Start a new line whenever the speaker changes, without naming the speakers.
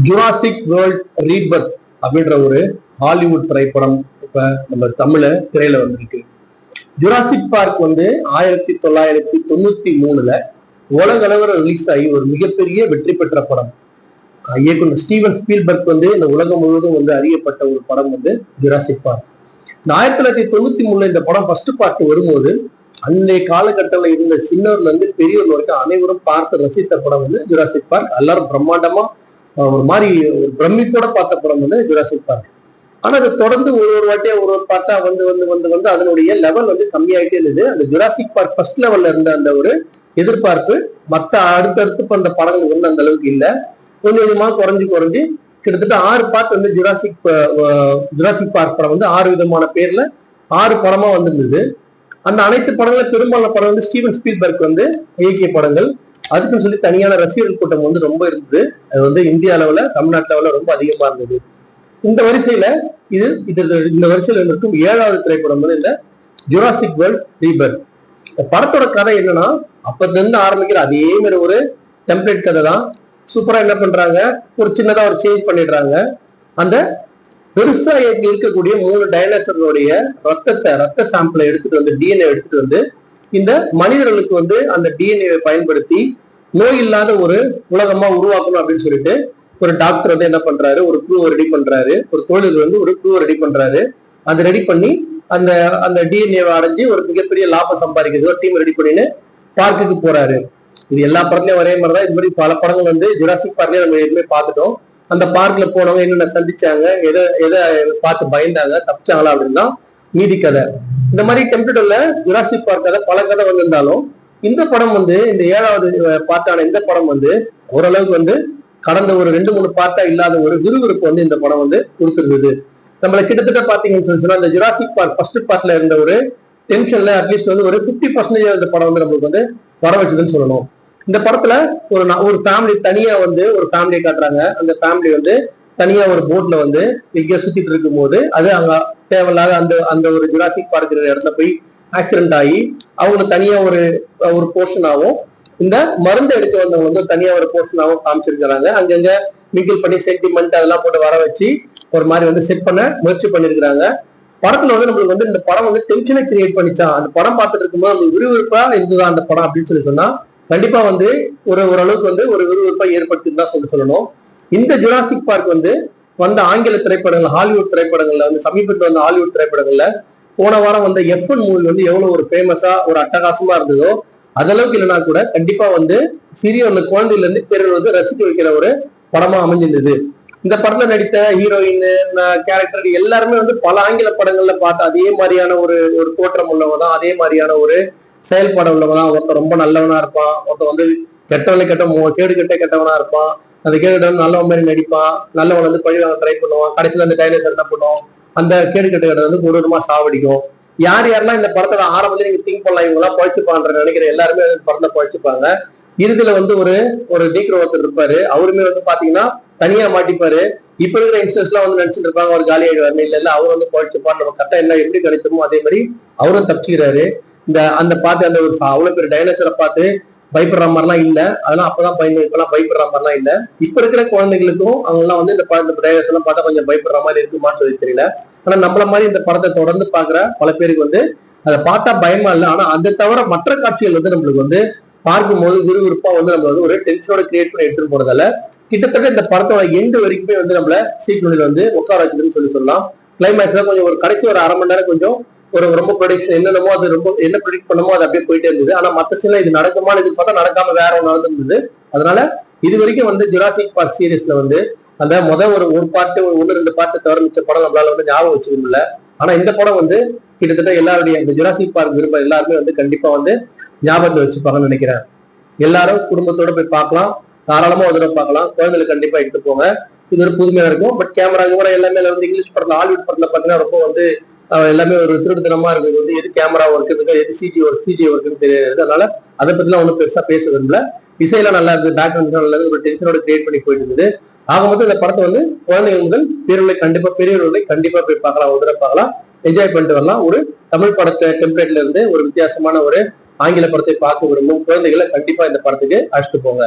Jurassic world Rebirth அப்படின்ற ஒரு Hollywood திரைப்படம் இப்ப நம்ம தமிழ திரையில வந்திருக்கு. ஜுராசிக் பார்க் 1993 உலக அளவில் ரிலீஸ் ஆகி ஒரு மிகப்பெரிய வெற்றி பெற்ற படம். இயக்குனர் ஸ்டீவன் ஸ்பீல்பர்க் இந்த உலகம் முழுவதும் அறியப்பட்ட ஒரு படம் ஜுராசிக் பார்க். 1993 இந்த படம் ஃபர்ஸ்ட் பார்ட் வரும்போது அன்றைய காலகட்டத்தில் இருந்த சின்னவர்ல இருந்து பெரியவர்கள் வரைக்கும் அனைவரும் பார்த்து ரசித்த படம் ஜுராசிக் பார்க். எல்லாரும் பிரம்மாண்டமா ஒரு மாதிரி ஒரு பிரமிப்போட பார்த்த படம் ஜுராசிக் பார்க். ஆனா அதை தொடர்ந்து ஒரு வாட்டியா ஒரு பார்த்தா வந்து அதனுடைய லெவல் கம்மியாயிட்டே இருந்தது. அந்த ஜுராசிக் பார்க் ஃபர்ஸ்ட் லெவல்ல இருந்த அந்த ஒரு எதிர்பார்ப்பு மற்ற அடுத்தடுத்து பண்ற படங்கள் அந்த அளவுக்கு இல்லை. கொஞ்சம் கொஞ்சமா குறைஞ்சு கிட்டத்தட்ட 6 பார்ட் ஜுராசிக் பார்க் படம் 6 விதமான பேர்ல 6 படமா வந்திருந்தது. அந்த அனைத்து படங்களும் பெரும்பாலான படம் ஸ்டீவன் ஸ்பீல்பர்க் இயக்கிய படங்கள். அதுக்குன்னு சொல்லி தனியான ரசிகர்கள் கூட்டம் ரொம்ப இருந்தது. அது இந்திய அளவுல தமிழ்நாட்டு அளவுல ரொம்ப அதிகமா இருந்தது. இந்த வரிசையில இந்த வரிசையில இருக்கும் 7வது திரைப்படம் இந்த ஜுராசிக் வேர்ல்ட் ரீபர்த். படத்தோட கதை என்னன்னா, அப்பத்துல இருந்து ஆரம்பிக்கிற அதே மாதிரி ஒரு டெம்ப்ளேட் கதை தான். சூப்பரா என்ன பண்றாங்க, ஒரு சின்னதா ஒரு சேஞ்ச் பண்ணிடுறாங்க. அந்த பெருசா இருக்கக்கூடிய 3 டைனோசர்களுடைய ரத்த சாம்பிளை எடுத்துட்டு டிஎன்ஏ எடுத்துட்டு இந்த மனிதர்களுக்கு அந்த டிஎன்ஏ பயன்படுத்தி நோய் இல்லாத ஒரு உலகமா உருவாக்கணும் அப்படின்னு சொல்லிட்டு ஒரு டாக்டர் என்ன பண்றாரு, ஒரு ப்ரூவ் ரெடி பண்றாரு. ஒரு தொழில் ஒரு ப்ரூவ் ரெடி பண்றாரு. அதை ரெடி பண்ணி அந்த டிஎன்ஏ அடைஞ்சு ஒரு மிகப்பெரிய லாபம் சம்பாதிக்கிறது ஒரு டீம் ரெடி பண்ணின்னு பார்க்குக்கு போறாரு. இது எல்லா படத்துலயும் ஒரே மாதிரிதான். இது மாதிரி பல படங்கள் ஜுராசிக் பார்க்லயே நம்ம எதுவுமே பார்த்துட்டோம். அந்த பார்க்ல போனவங்க என்னென்ன சந்திச்சாங்க, எதை பார்த்து பயந்தாங்க, தப்பிச்சாங்களா அப்படின்னா மீதி கதை. இந்த மாதிரி கம்ப்யூட்டர்ல ஜுராசிக் பார்க் கதை பல கதை வந்திருந்தாலும் இந்த படம் இந்த 7வது பார்ட்டான இந்த படம் ஓரளவுக்கு கடந்த ஒரு 2-3 பார்ட்டா இல்லாத ஒரு விறுவிறுப்பு இந்த படம் கொடுத்துருந்தது. நம்மள கிட்டத்தட்ட பாத்தீங்கன்னு சொன்னா இந்த ஜுராசிக் பார்க் ஃபர்ஸ்ட் பார்ட்ல இருந்த ஒரு டென்ஷன்ல அட்லீஸ்ட் ஒரு 50% இந்த படம் நம்மளுக்கு வர வச்சதுன்னு சொல்லணும். இந்த படத்துல ஒரு ஃபேமிலி தனியா ஒரு ஃபேமிலியை காட்டுறாங்க. அந்த ஃபேமிலி தனியா ஒரு போட்ல எங்கேயோ சுத்திட்டு இருக்கும் போது அது அங்க தேவையில்லாத அந்த ஒரு ஜுராசிக் பார்க் இடத்துல போய் ஆக்சிடென்ட் ஆகி அவங்களுக்கு தனியா ஒரு போர்ஷனாகவும் இந்த மருந்து எடுக்க வந்தவங்க தனியா ஒரு போர்ஷனாகவும் காமிச்சிருக்கிறாங்க. அங்கங்க மிங்கிள் பண்ணி சென்டிமெண்ட் அதெல்லாம் போட்டு வர வச்சு ஒரு மாதிரி செட் பண்ண முயற்சி பண்ணிருக்கிறாங்க. படத்துல நம்மளுக்கு இந்த படம் டென்ஷனை கிரியேட் பண்ணிச்சா. அந்த படம் பார்த்துட்டு இருக்கும்போது நம்மளுக்கு விறுவிறுப்பா இருந்துதான் அந்த படம் அப்படின்னு சொன்னா கண்டிப்பா ஓரளவுக்கு ஒரு விறுவிறுப்பா ஏற்படுத்தின்னு தான் சொல்லணும். இந்த ஜுராசிக் பார்க் வந்த ஆங்கில திரைப்படங்கள், ஹாலிவுட் திரைப்படங்கள்ல சமீபத்தில் வந்த ஹாலிவுட் திரைப்படங்கள்ல போன வாரம் F1 மூவி எவ்வளவு ஒரு ஃபேமஸா ஒரு அட்டகாசமா இருந்ததோ அதளவுக்கு இல்லைன்னா கூட கண்டிப்பா சிறிய குழந்தையில இருந்து பெரியவர்கள் ரசிக்க வைக்கிற ஒரு படமா அமைஞ்சிருந்தது. இந்த படத்துல நடித்த ஹீரோயின் கேரக்டர் எல்லாருமே பல ஆங்கில படங்கள்ல பார்த்த அதே மாதிரியான ஒரு தோற்றம் உள்ளவதான், அதே மாதிரியான ஒரு செயல்பாடு உள்ளவதான். ஒருத்தர் ரொம்ப நல்லவனா இருப்பான், ஒருத்தர் கேடு கெட்டவனா இருப்பான். அந்த கேடு நல்லவன் மாதிரி நடிப்பான், நல்லவன் பழி வாங்க ட்ரை பண்ணுவான். கடைசியில அந்த டைனோசர் என்ன பண்ணுவோம், அந்த கேடு கெட்ட கொடூரமா சாவடிக்கும். யாரெல்லாம் இந்த படத்துல ஆரம்பத்துல நீங்க திங்க் பண்ணலாம் இவங்க எல்லாம் பழிச்சுப்பான்ற நினைக்கிற எல்லாருமே படத்தை பழிச்சுப்பாங்க. இறுதியில ஒரு டீக்கர் ஒருத்தர் இருப்பாரு. அவருமே பாத்தீங்கன்னா தனியா மாட்டிப்பாரு. இப்ப இருக்கிற யங்ஸ்டர்ஸ் எல்லாம் நினைச்சிட்டு இருப்பாங்க ஒரு காலி ஆயிடுவாரு. இல்ல அவரு பழிச்சுப்பான், நம்ம கரெக்டா என்ன எப்படி கிடைச்சோமோ அதே மாதிரி அவரும் தப்பிச்சுக்கிறாரு. அந்த பார்த்து அந்த ஒரு அவ்வளவு பேர் டைனோசரை பார்த்து பயப்படுற மாதிரிலாம் இல்ல. அதெல்லாம் அப்பதான் இப்பெல்லாம் பயப்படுற மாதிரிலாம் இல்ல. இப்ப இருக்கிற குழந்தைகளுக்கும் அவங்க எல்லாம் இந்த டைனோசர் எல்லாம் பார்த்தா கொஞ்சம் பயப்படுற மாதிரி இருக்குமான்னு சொல்லி தெரியல. ஆனா நம்மள மாதிரி இந்த படத்தை தொடர்ந்து பாக்குற பல பேருக்கு அதை பார்த்தா பயமா இல்லை. ஆனா அதை தவிர மற்ற காட்சிகள் நம்மளுக்கு பார்க்கும்போது விறுவிறுப்பா நம்ம ஒரு டென்ஷனோட கிரியேட் பண்ணி எடுத்துட்டு போறதால கிட்டத்தட்ட இந்த படத்தோட எண்டு வரைக்குமே நம்மள சீட் நுழையில உட்கார வச்சதுன்னு சொல்லலாம். கிளைமேக்ஸ்ல கொஞ்சம் ஒரு கடைசி ஒரு 1/2 மணி நேரம் கொஞ்சம் ரொம்ப ப்ரொடிக்ஷன் என்னென்னமோ அது ரொம்ப என்ன ப்ரிடிக்ட் பண்ணமோ அது அப்படியே போயிட்டே இருந்தது. ஆனா மத்த சீன்ல இது நடக்குமான்னு எதிர்பார்த்தா நடக்காம வேற ஒன்று நடந்திருந்தது. அதனால இது வரைக்கும் ஜுராசிக் பார்க் சீரீஸ்ல அந்த ஒரு பாட்டு 1-2 பாட்டு தவிர மிச்ச படம் நம்மளால ஞாபகம் வச்சுக்க முடியல. ஆனா இந்த படம் கிட்டத்தட்ட எல்லாருடைய இந்த ஜுராசிக் பார்க் விருப்பம் எல்லாருமே கண்டிப்பா ஞாபகத்தை வச்சுப்பாங்கன்னு நினைக்கிறேன். எல்லாரும் குடும்பத்தோட போய் பார்க்கலாம், தாராளமா ஒரு தடவை பார்க்கலாம். குழந்தைகளுக்கு கண்டிப்பா எடுத்து போங்க. இது ஒரு புதுமையா இருக்கும். பட் கேமரா கூட எல்லாமே இங்கிலீஷ் படத்துல ஹாலிவுட் படத்துல பாத்தீங்கன்னா ரொம்ப எல்லாமே ஒரு திருடுத்தனமா இருக்குது. எது கேமரா ஒர்க் இருக்கு, எது சிஜி ஒர்க்குன்னு தெரியாது. அதனால அதை பத்திலாம் ஒன்றும் பெருசா பேச விரும்பல. இசையெல்லாம் நல்லா இருக்கு, பேக்ரவுண்ட் நல்லா இருக்கு, ஒரு டென்ஷனோட கிரியேட் பண்ணி போயிட்டு இருந்தது. ஆக மொத்தம் இந்த படத்தை குழந்தைகள் முதல் பெரியவர்களை கண்டிப்பா போய் பார்க்கலாம், ஒரு தடவை பார்க்கலாம், என்ஜாய் பண்ணிட்டு வரலாம். ஒரு தமிழ் படத்தை டெம்ப்ளேட்ல இருந்து ஒரு வித்தியாசமான ஒரு ஆங்கில படத்தை பார்க்க விரும்பும் குழந்தைகளை கண்டிப்பா இந்த படத்துக்கு அழைச்சிட்டு போங்க.